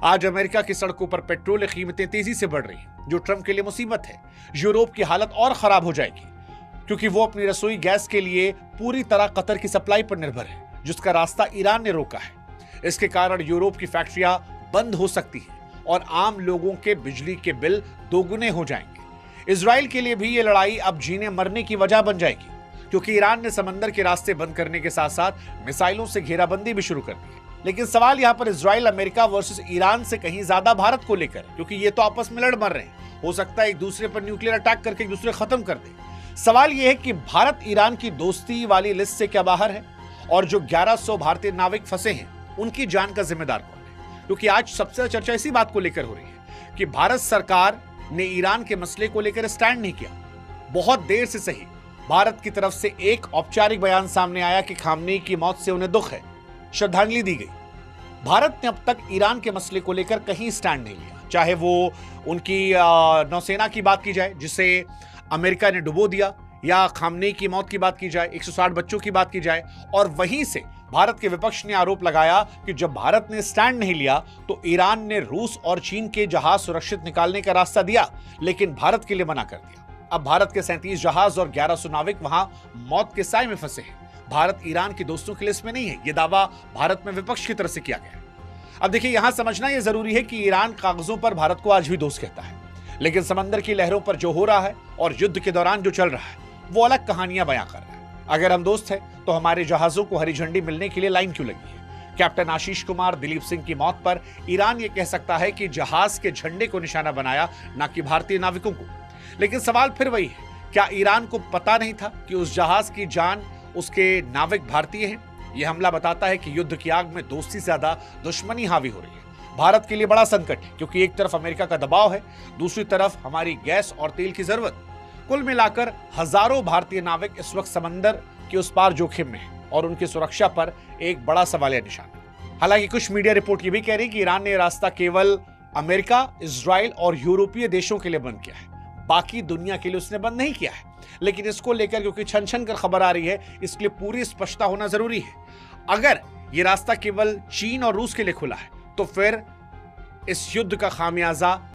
आज अमेरिका की सड़कों पर पेट्रोल की कीमतें तेजी से बढ़ रही हैं, जो ट्रंप के लिए मुसीबत है। यूरोप की हालत और खराब हो जाएगी क्योंकि वो अपनी रसोई गैस के लिए पूरी तरह कतर की सप्लाई पर निर्भर है, जिसका रास्ता ईरान ने रोका है। इसके कारण यूरोप की फैक्ट्रियां बंद हो सकती हैं और आम लोगों के बिजली के बिल दोगुने हो जाएंगे। इजराइल के लिए भी ये लड़ाई अब जीने मरने की वजह बन जाएगी, क्योंकि ईरान ने समंदर के रास्ते बंद करने के साथ साथ मिसाइलों से घेराबंदी भी शुरू कर दी है। लेकिन सवाल यहां पर इजराइल अमेरिका वर्सेस ईरान से कहीं ज्यादा भारत को लेकर, क्योंकि ये तो आपस में लड़ मर रहे हैं। हो सकता है एक दूसरे पर न्यूक्लियर अटैक करके एक दूसरे खत्म कर दे। सवाल यह है कि भारत ईरान की दोस्ती वाली लिस्ट से क्या बाहर है, और जो 1100 भारतीय नाविक फंसे हैं उनकी जान का जिम्मेदार कौन है? क्योंकि आज सबसे चर्चा इसी बात को लेकर हो रही है कि भारत सरकार ने ईरान के मसले को लेकर स्टैंड नहीं किया। बहुत देर से सही भारत की तरफ से एक औपचारिक बयान सामने आया कि खामनेई की मौत से उन्हें दुख है, श्रद्धांजलि दी गई। भारत ने अब तक ईरान के मसले को लेकर कहीं स्टैंड नहीं लिया, चाहे वो उनकी नौसेना की बात की जाए जिसे अमेरिका ने डुबो दिया, या खामनेई की मौत की बात की जाए, 160 बच्चों की बात की जाए। और वहीं से भारत के विपक्ष ने आरोप लगाया कि जब भारत ने स्टैंड नहीं लिया तो ईरान ने रूस और चीन के जहाज सुरक्षित निकालने का रास्ता दिया, लेकिन भारत के लिए मना कर दिया। अब भारत के 37 जहाज और 1100 नाविक वहां मौत के साए में फंसे हैं। भारत ईरान की दोस्तों की लिस्ट में नहीं है। यह दावा भारत में विपक्ष की तरफ से किया गया है। अब देखिए, यहां समझना यह जरूरी है कि ईरान कागजों पर भारत को आज भी दोस्त कहता है, लेकिन समंदर की लहरों पर जो हो रहा है और युद्ध के दौरान जो चल रहा है वो अलग कहानियां बयां कर रहा है। अगर हम दोस्त हैं तो हमारे जहाजों को हरी झंडी मिलने के लिए लाइन क्यों लगी है? कैप्टन आशीष कुमार, दिलीप सिंह की मौत पर ईरान ये कह सकता है कि जहाज के झंडे को निशाना बनाया, ना कि भारतीय नाविकों को। लेकिन सवाल फिर वही है, क्या ईरान को पता नहीं था कि उस जहाज की जान, उसके नाविक भारतीय हैं? यह हमला बताता है कि युद्ध की आग में दोस्ती से ज्यादा दुश्मनी हावी हो रही है। भारत के लिए बड़ा संकट है, क्योंकि एक तरफ अमेरिका का दबाव है, दूसरी तरफ हमारी गैस और तेल की जरूरत। कुल मिलाकर हजारों भारतीय नाविक इस वक्त समंदर के उस पार जोखिम में हैं और उनकी सुरक्षा पर एक बड़ा सवालिया निशान है। हालांकि कुछ मीडिया रिपोर्ट ये भी कह रही है कि ईरान ने रास्ता केवल अमेरिका, इजराइल और यूरोपीय देशों के लिए बंद किया है, बाकी दुनिया के लिए उसने बंद नहीं किया है। लेकिन इसको लेकर क्योंकि छन छन कर खबर आ रही है, इसके लिए पूरी स्पष्टता होना जरूरी है। अगर ये रास्ता केवल चीन और रूस के लिए खुला है तो फिर इस युद्ध का खामियाजा